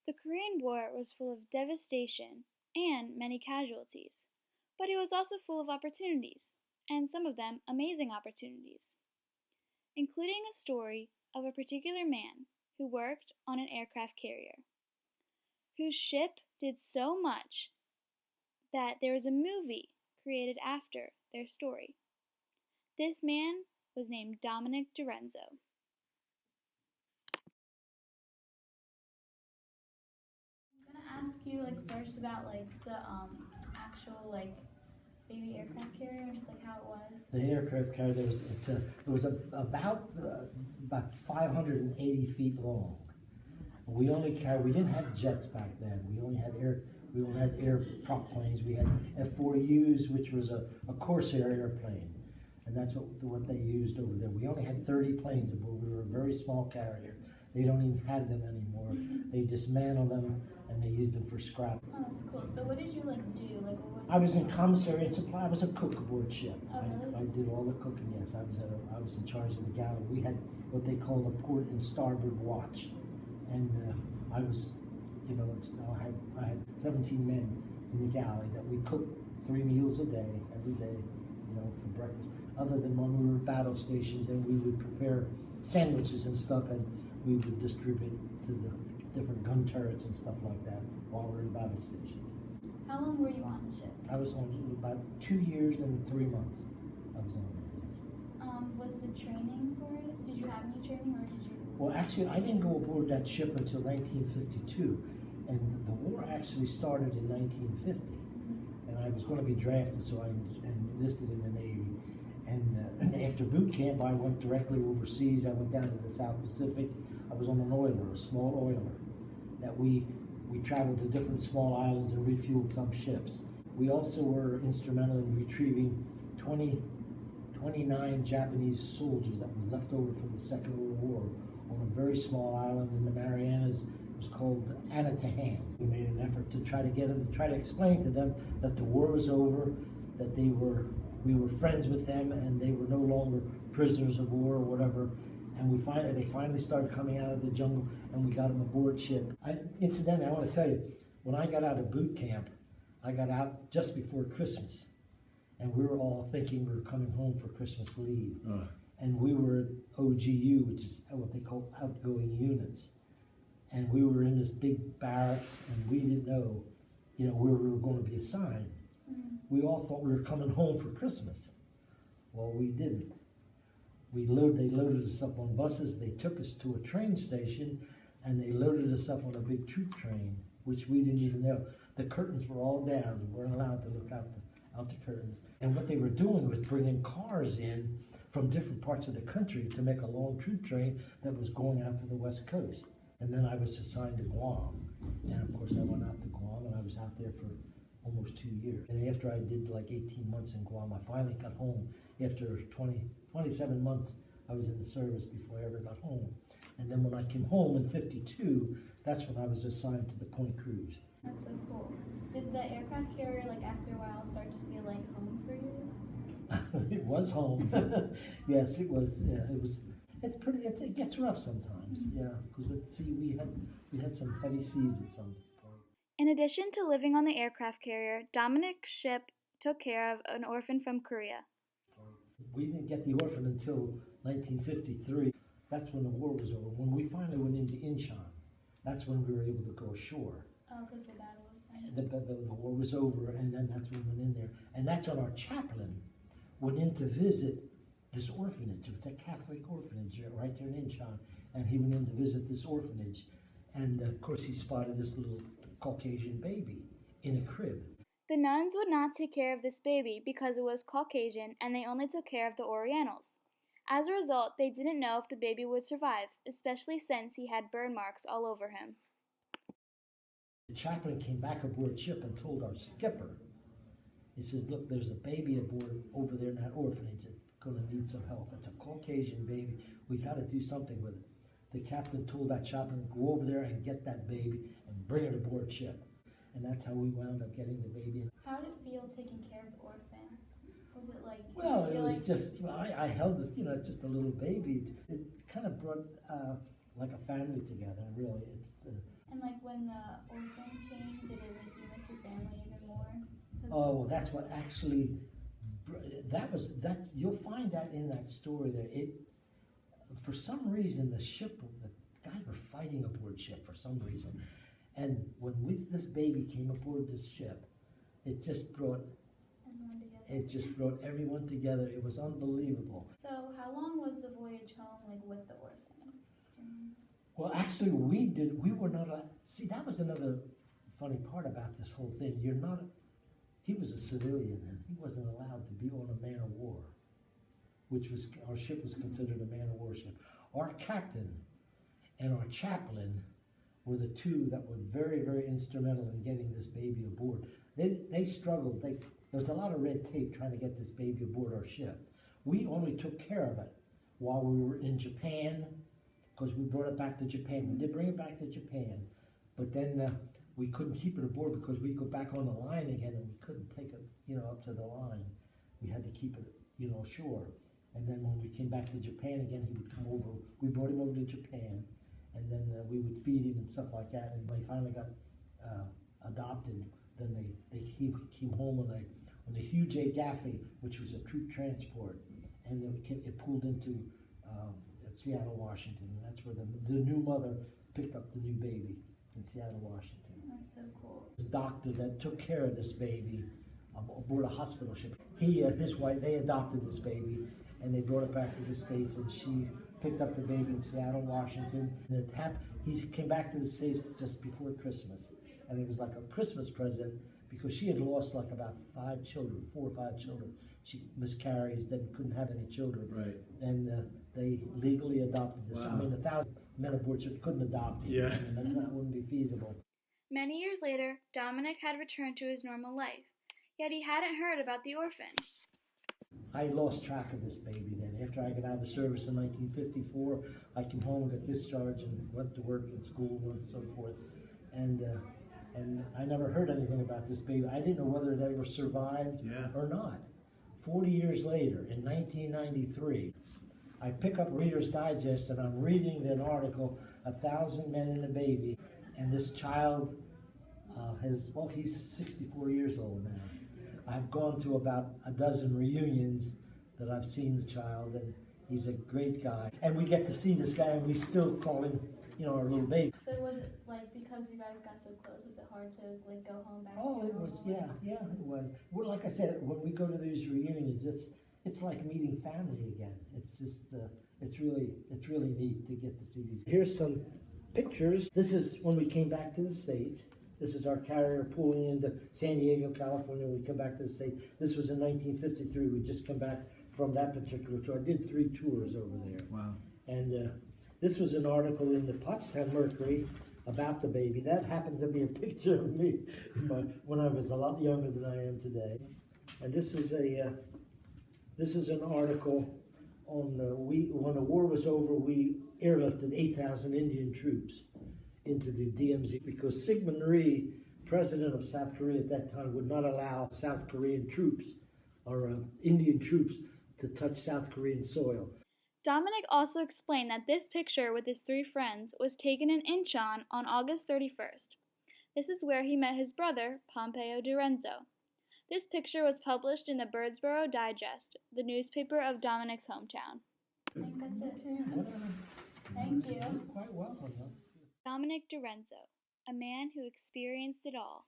The Korean War was full of devastation and many casualties, but it was also full of opportunities, and some of them amazing opportunities, including a story of a particular man who worked on an aircraft carrier, whose ship did so much that there was a movie created after their story. This man was named Dominic DiRenzo. I'm gonna ask you first about the actual baby aircraft carrier, just how it was. The aircraft carrier, it was about 580 feet long. We didn't have jets back then. We only had air prop planes. We had F-4Us, which was a Corsair airplane, and that's what they used over there. We only had 30 planes, but we were a very small carrier. They don't even have them anymore. They dismantled them and they used them for scrap. Oh, that's cool. So what did you do? I was in commissary and supply. I was a cook aboard ship. Oh, really? I did all the cooking. Yes, I was in charge of the galley. We had what they call the port and starboard watch, and I was, I had 17 men in the galley that we cooked 3 meals a day, every day, for breakfast. Other than when we were at battle stations, and we would prepare sandwiches and stuff, and we would distribute to the different gun turrets and stuff like that while we were in battle stations. How long were you on the ship? I was on about 2 years and 3 months. I was on there, yes. Was the training for it? Did you have any training, or did you? Well, actually, I didn't go aboard that ship until 1952, and the war actually started in 1950. And I was going to be drafted, so I enlisted in the Navy. And after boot camp, I went directly overseas. I went down to the South Pacific. I was on an oiler, a small oiler, that we traveled to different small islands and refueled some ships. We also were instrumental in retrieving 29 Japanese soldiers that was left over from the Second World War on a very small island in the Marianas. It was called Anatahan. We made an effort to try to explain to them that the war was over, that we were friends with them, and they were no longer prisoners of war or whatever. And they finally started coming out of the jungle, and we got them aboard ship. Incidentally, I want to tell you, when I got out of boot camp, I got out just before Christmas, and we were all thinking we were coming home for Christmas leave. And we were at OGU, which is what they call outgoing units. And we were in this big barracks, and we didn't know, where we were going to be assigned. We all thought we were coming home for Christmas. Well, we didn't. They loaded us up on buses. They took us to a train station, and they loaded us up on a big troop train, which we didn't even know. The curtains were all down. We weren't allowed to look out the curtains. And what they were doing was bringing cars in from different parts of the country to make a long troop train that was going out to the West Coast. And then I was assigned to Guam. And of course, I went out to Guam, and I was out there for almost 2 years. And after I did 18 months in Guam, I finally got home. After 27 months, I was in the service before I ever got home. And then when I came home in 52, that's when I was assigned to the Point Cruz. That's so cool. Did the aircraft carrier, after a while, start to feel like home for you? It was home. Yes, it was. Yeah, it was. It's pretty. It gets rough sometimes. Yeah, because we had some heavy seas at some point. In addition to living on the aircraft carrier, Dominic's ship took care of an orphan from Korea. We didn't get the orphan until 1953. That's when the war was over. When we finally went into Incheon, that's when we were able to go ashore. Oh, because the battle was The war was over, and then that's when we went in there. And that's when our chaplain went in to visit this orphanage. It's a Catholic orphanage right there in Incheon. And he went in to visit this orphanage. And of course, he spotted this little Caucasian baby in a crib. The nuns would not take care of this baby because it was Caucasian, and they only took care of the Orientals. As a result, they didn't know if the baby would survive, especially since he had burn marks all over him. The chaplain came back aboard ship and told our skipper, he says, look, there's a baby aboard over there in that orphanage that's going to need some help. It's a Caucasian baby. We got to do something with it. The captain told that chaplain, go over there and get that baby and bring it aboard ship. And that's how we wound up getting the baby. How did it feel taking care of the orphan? Was it Well, it was just, I held this, it's just a little baby. It kind of brought like a family together, really. And like when the orphan came, did it make you miss your family even more? Oh, that's what actually, you'll find that in that story there. For some reason, the guys were fighting aboard ship for some reason. And when this baby came aboard this ship, it just brought everyone together. It was unbelievable. So how long was the voyage home like with the orphan? Well, actually, we were not, see, that was another funny part about this whole thing. He was a civilian then. He wasn't allowed to be on a man of war, our ship was considered a man of war ship. Our captain and our chaplain were the two that were very, very instrumental in getting this baby aboard. They struggled. There was a lot of red tape trying to get this baby aboard our ship. We only took care of it while we were in Japan, because we brought it back to Japan. We did bring it back to Japan, but then we couldn't keep it aboard because we go back on the line again, and we couldn't take it, up to the line. We had to keep it, ashore. And then when we came back to Japan again, he would come over. We brought him over to Japan, and then we would feed him and stuff like that. And when he finally got adopted, then he came home on a huge Gaffey, which was a troop transport, and then it pulled into Seattle, Washington, and that's where the new mother picked up the new baby in Seattle, Washington. That's so cool. This doctor that took care of this baby aboard a hospital ship, his wife, they adopted this baby, and they brought it back to the States, and she picked up the baby in Seattle, Washington. And he came back to the States just before Christmas, and it was like a Christmas present because she had lost like about 4 or 5 children. She miscarried, then couldn't have any children. Right. And they legally adopted this. Wow. I mean, 1,000 men aboard ship couldn't adopt him. Yeah. I mean, that wouldn't be feasible. Many years later, Dominic had returned to his normal life, yet he hadn't heard about the orphan. I lost track of this baby then. After I got out of the service in 1954, I came home, got discharged, and went to work in school and so forth. And I never heard anything about this baby. I didn't know whether it ever survived or not. 40 years later, in 1993, I pick up Reader's Digest and I'm reading an article, 1,000 Men and a Baby, and this child he's 64 years old now. I've gone to about a dozen reunions that I've seen the child, and he's a great guy. And we get to see this guy, and we still call him, our little baby. So was it like because you guys got so close, was it hard to like go home back? Oh, it was, yeah, it was. Well, like I said, when we go to these reunions, it's like meeting family again. It's just, it's really neat to get to see these. Here's some pictures. This is when we came back to the States. This is our carrier pulling into San Diego, California. We come back to the States. This was in 1953. We just come back from that particular tour. I did 3 tours over there. Wow. And this was an article in the Pottstown Mercury about the baby. That happened to be a picture of me when I was a lot younger than I am today. And this is an article on when the war was over, we airlifted 8,000 Indian troops into the DMZ because Syngman Rhee, president of South Korea at that time, would not allow South Korean troops or Indian troops to touch South Korean soil. Dominic also explained that this picture with his 3 friends was taken in Incheon on August 31st. This is where he met his brother, Pompeo Durenzo. This picture was published in the Birdsboro Digest, the newspaper of Dominic's hometown. I think that's it. Thank you. You're quite welcome. Dominic Durenzo, a man who experienced it all.